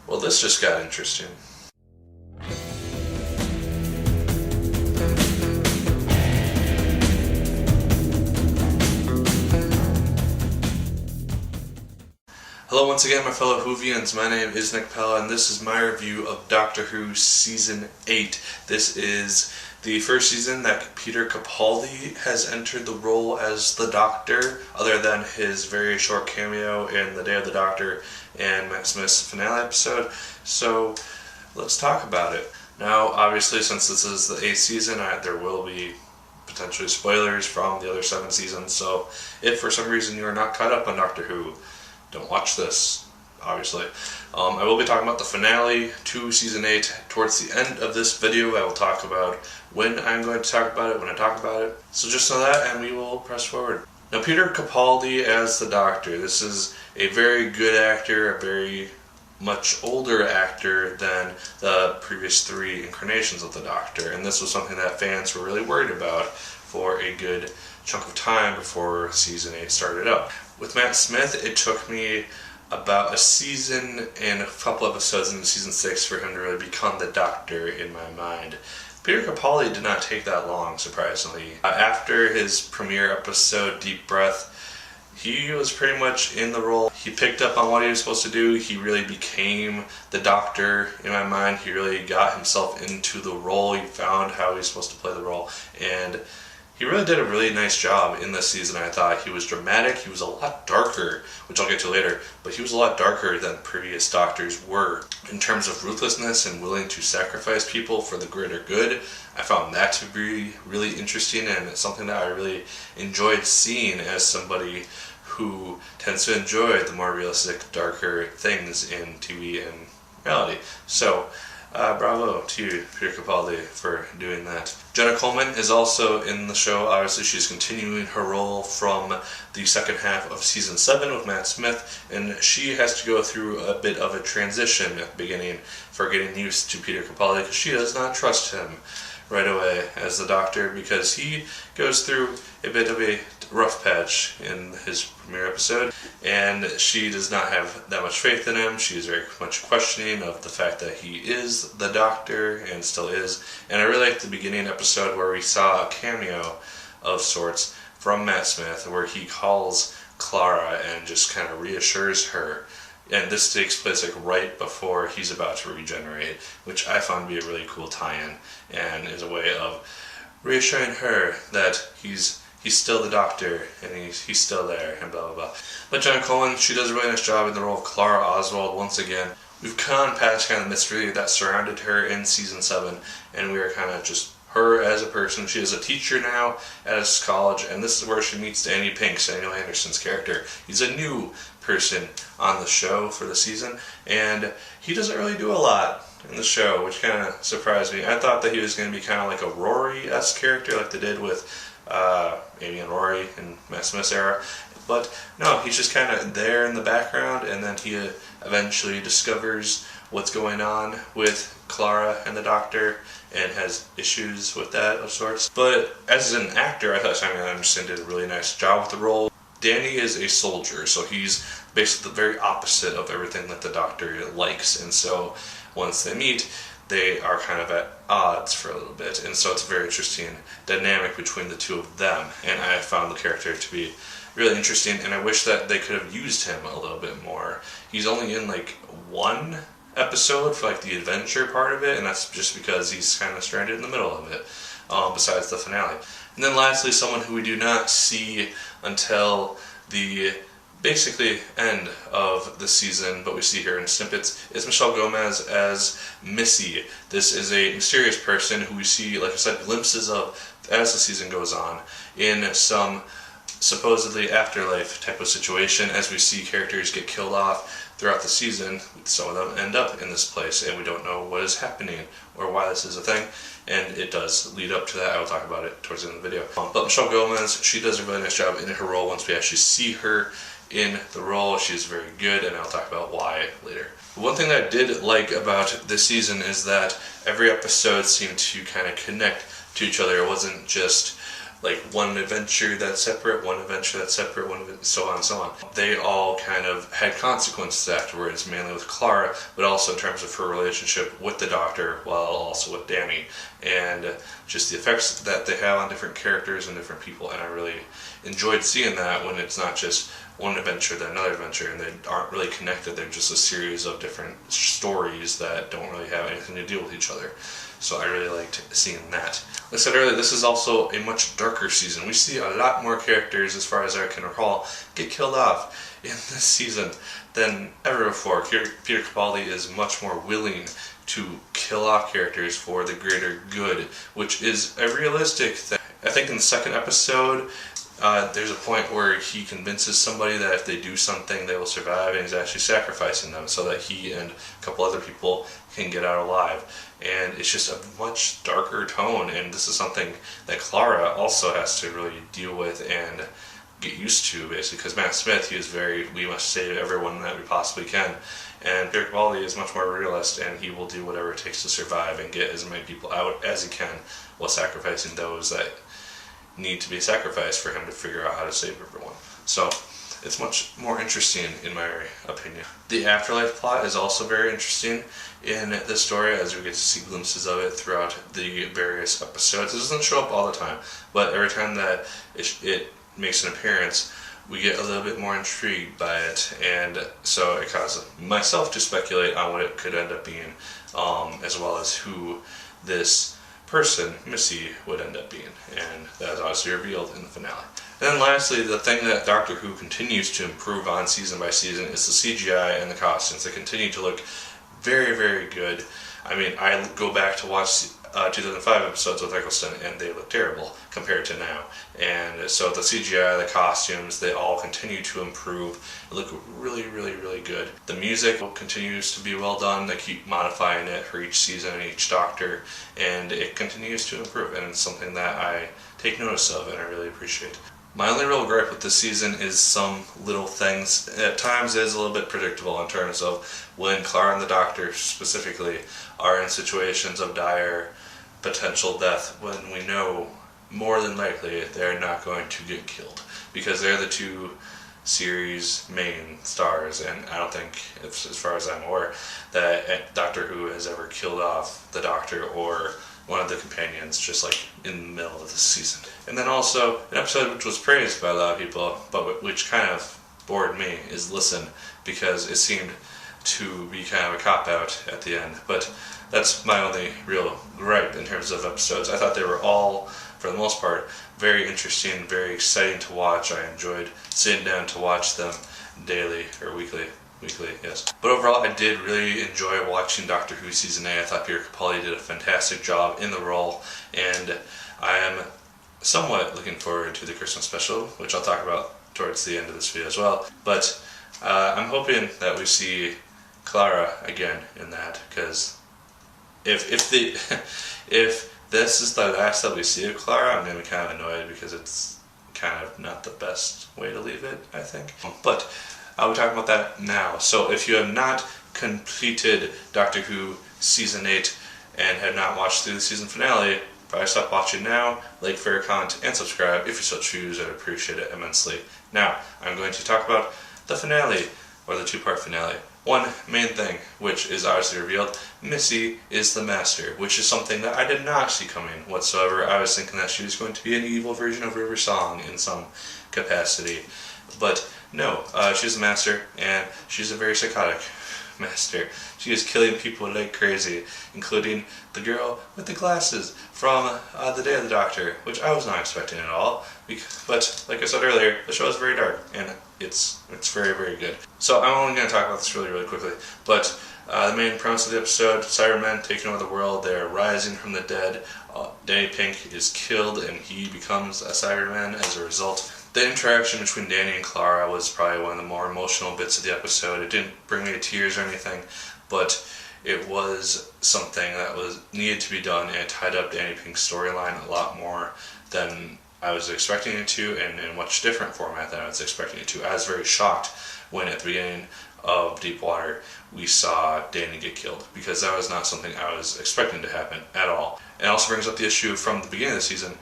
Well, this just got interesting. Hello once again, my fellow Whovians. My name is Nick Pell, and this is my review of Doctor Who Season 8. This is the first season that Peter Capaldi has entered the role as the Doctor, other than his very short cameo in The Day of the Doctor and Matt Smith's finale episode. So, let's talk about it. Now, obviously, since this is the 8th season, there will be potentially spoilers from the other 7 seasons, so if for some reason you are not caught up on Doctor Who, don't watch this, obviously. I will be talking about the finale to Season 8 towards the end of this video. I will talk about when I'm going to talk about it, when I talk about it. So just know that, and we will press forward. Now, Peter Capaldi as the Doctor. This is a very good actor, a very much older actor than the previous 3 incarnations of the Doctor. And this was something that fans were really worried about for a good chunk of time before Season 8 started up. With Matt Smith, it took me about a season and a couple episodes into Season 6 for him to really become the Doctor in my mind. Peter Capaldi did not take that long, surprisingly. After his premiere episode, Deep Breath, he was pretty much in the role. He picked up on what he was supposed to do. He really became the Doctor in my mind. He really got himself into the role. He found how he was supposed to play the role, and he really did a really nice job in this season. I thought he was dramatic. He was a lot darker, which I'll get to later, but he was a lot darker than previous Doctors were in terms of ruthlessness and willing to sacrifice people for the greater good. I found that to be really interesting, and it's something that I really enjoyed seeing as somebody who tends to enjoy the more realistic, darker things in TV and reality. So, bravo to you, Peter Capaldi, for doing that. Jenna Coleman is also in the show. Obviously, she's continuing her role from the second half of Season 7 with Matt Smith, and she has to go through a bit of a transition at the beginning for getting used to Peter Capaldi, because she does not trust him right away as the Doctor, because he goes through a bit of a rough patch in his premiere episode, and she does not have that much faith in him. She is very much questioning of the fact that he is the Doctor, and still is. And I really liked the beginning episode where we saw a cameo of sorts from Matt Smith, where he calls Clara and just kind of reassures her. And this takes place like right before he's about to regenerate, which I found to be a really cool tie-in, and is a way of reassuring her that he's still the Doctor, and he's still there, and blah blah blah. But Jenna Coleman, she does a really nice job in the role of Clara Oswald once again. We've gone past kind of the mystery that surrounded her in Season 7, and we are kind of just her as a person. She is a teacher now at a college, and this is where she meets Danny Pink, Samuel Anderson's character. He's a new person on the show for the season, and he doesn't really do a lot in the show, which kind of surprised me. I thought that he was going to be kind of like a Rory-esque character, like they did with Amy and Rory in Matt Smith's era, but no, he's just kind of there in the background, and then he eventually discovers what's going on with Clara and the Doctor, and has issues with that of sorts. But as an actor, I thought Samuel Anderson did a really nice job with the role. Danny is a soldier, so he's basically the very opposite of everything that the Doctor likes, and so once they meet, they are kind of at odds for a little bit, and so it's a very interesting dynamic between the two of them, and I found the character to be really interesting, and I wish that they could have used him a little bit more. He's only in like one episode for like the adventure part of it, and that's just because he's kind of stranded in the middle of it, besides the finale. And then lastly, someone who we do not see until the basically end of the season, but we see her in snippets, is Michelle Gomez as Missy. This is a mysterious person who we see, like I said, glimpses of as the season goes on in some supposedly afterlife type of situation. As we see characters get killed off throughout the season, some of them end up in this place, and we don't know what is happening or why this is a thing, and it does lead up to that. I will talk about it towards the end of the video. But Michelle Gomez, she does a really nice job in her role. Once we actually see her in the role, she's very good, and I'll talk about why later. One thing that I did like about this season is that every episode seemed to kind of connect to each other. It wasn't just like one adventure that's separate, one adventure that's separate, so on and so on. They all kind of had consequences afterwards, mainly with Clara, but also in terms of her relationship with the Doctor, while also with Danny, and just the effects that they have on different characters and different people. And I really enjoyed seeing that when it's not just one adventure then another adventure, and they aren't really connected. They're just a series of different stories that don't really have anything to do with each other. So I really liked seeing that. Like I said earlier, this is also a much darker season. We see a lot more characters, as far as I can recall, get killed off in this season than ever before. Peter Capaldi is much more willing to kill off characters for the greater good, which is a realistic thing. I think in the second episode, there's a point where he convinces somebody that if they do something they will survive, and he's actually sacrificing them so that he and a couple other people can get out alive. And it's just a much darker tone, and this is something that Clara also has to really deal with and get used to, basically, because Matt Smith, he is very, we must save everyone that we possibly can, and Peter Capaldi is much more realist, and he will do whatever it takes to survive and get as many people out as he can while sacrificing those that need to be sacrificed for him to figure out how to save everyone. So it's much more interesting in my opinion. The afterlife plot is also very interesting in this story, as we get to see glimpses of it throughout the various episodes. It doesn't show up all the time, but every time that it makes an appearance, we get a little bit more intrigued by it, and so it causes myself to speculate on what it could end up being, as well as who this person, Missy, would end up being, and that is obviously revealed in the finale. And then lastly, the thing that Doctor Who continues to improve on season by season is the CGI and the costumes. They continue to look very, very good. I mean, I go back to watch 2005 episodes with Eccleston, and they look terrible compared to now. And so the CGI, the costumes, they all continue to improve. They look really, really, really good. The music continues to be well done. They keep modifying it for each season and each Doctor, and it continues to improve. And it's something that I take notice of and I really appreciate. My only real gripe with this season is some little things. At times it is a little bit predictable in terms of when Clara and the Doctor specifically are in situations of dire potential death, when we know more than likely they're not going to get killed, because they're the two series main stars, and I don't think, as far as I'm aware, that Doctor Who has ever killed off the Doctor or one of the companions just like in the middle of the season. And then also an episode which was praised by a lot of people, but which kind of bored me, is Listen, because it seemed to be kind of a cop-out at the end. But that's my only real gripe in terms of episodes. I thought they were all, for the most part, very interesting, very exciting to watch. I enjoyed sitting down to watch them daily, or weekly, yes. But overall, I did really enjoy watching Doctor Who Season 8. I thought Peter Capaldi did a fantastic job in the role, and I am somewhat looking forward to the Christmas special, which I'll talk about towards the end of this video as well. But I'm hoping that we see Clara again in that, because if this is the last that we see of Clara, I'm going to be kind of annoyed, because it's kind of not the best way to leave it, I think. But I'll be talking about that now. So if you have not completed Doctor Who Season 8 and have not watched through the season finale, probably stop watching now, like, favorite, comment, and subscribe if you so choose. I'd appreciate it immensely. Now, I'm going to talk about the finale, or the two-part finale. One main thing, which is obviously revealed: Missy is the Master, which is something that I did not see coming whatsoever. I was thinking that she was going to be an evil version of River Song in some capacity. But no, she's the Master, and she's a very psychotic Master. She is killing people like crazy, including the girl with the glasses from The Day of the Doctor, which I was not expecting at all. But like I said earlier, the show is very dark, and it's very, very good. So I'm only going to talk about this really, really quickly. But the main premise of the episode: Cybermen taking over the world. They're rising from the dead. Danny Pink is killed, and he becomes a Cyberman as a result. The interaction between Danny and Clara was probably one of the more emotional bits of the episode. It didn't bring me to tears or anything, but it was something that was needed to be done, and it tied up Danny Pink's storyline a lot more than I was expecting it to, and in a much different format than I was expecting it to. I was very shocked when at the beginning of Deepwater, we saw Danny get killed, because that was not something I was expecting to happen at all. It also brings up the issue from the beginning of the season,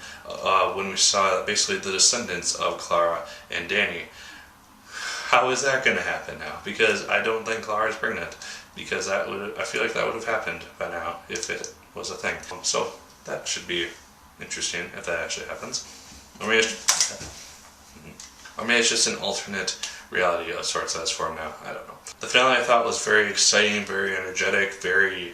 when we saw basically the descendants of Clara and Danny. How is that going to happen now? Because I don't think Clara is pregnant, because I feel like that would have happened by now if it was a thing. So that should be interesting if that actually happens. Or maybe it's just an alternate reality of sorts that's formed now. I don't know. The finale I thought was very exciting, very energetic, very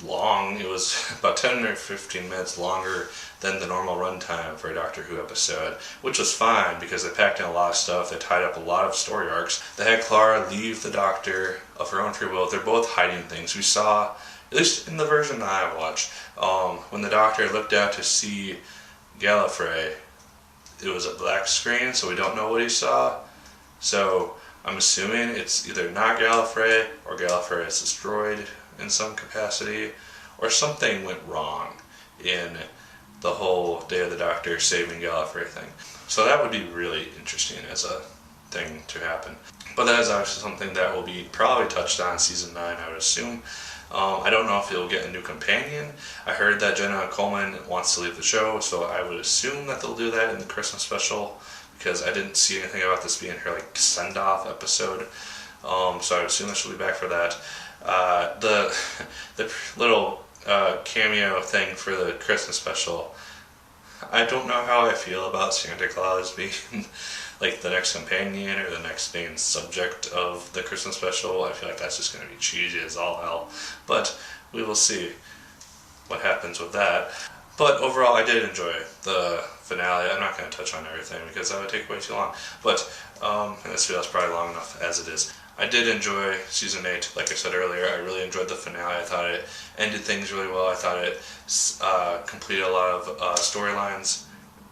long. It was about 10 or 15 minutes longer than the normal runtime for a Doctor Who episode, which was fine because they packed in a lot of stuff. They tied up a lot of story arcs. They had Clara leave the Doctor of her own free will. They're both hiding things. We saw, at least in the version that I watched, when the Doctor looked out to see Gallifrey, it was a black screen, so we don't know what he saw. So I'm assuming it's either not Gallifrey, or Gallifrey is destroyed in some capacity, or something went wrong in the whole Day of the Doctor saving Gallifrey thing. So that would be really interesting as a thing to happen. But that is actually something that will be probably touched on in season 9, I would assume. I don't know if he'll get a new companion. I heard that Jenna Coleman wants to leave the show, so I would assume that they'll do that in the Christmas special, because I didn't see anything about this being her send-off episode. So I would assume that she'll be back for that. The little cameo thing for the Christmas special, I don't know how I feel about Santa Claus being the next companion or the next main subject of the Christmas special. I feel like that's just going to be cheesy as all hell, but we will see what happens with that. But overall, I did enjoy the finale. I'm not going to touch on everything because that would take way too long, but this video's probably long enough as it is. I did enjoy season 8, like I said earlier. I really enjoyed the finale. I thought it ended things really well. I thought it completed a lot of storylines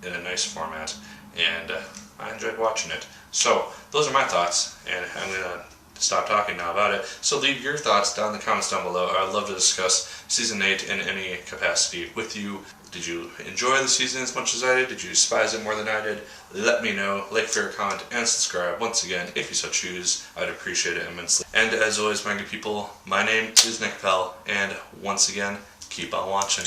in a nice format, and I enjoyed watching it. So those are my thoughts, and I'm going to stop talking now about it. So leave your thoughts down in the comments down below. I'd love to discuss season 8 in any capacity with you. Did you enjoy the season as much as I did? Did you despise it more than I did? Let me know. Like, favorite, comment, and subscribe. Once again, if you so choose, I'd appreciate it immensely. And as always, my good people, my name is Nick Pell, and once again, keep on watching.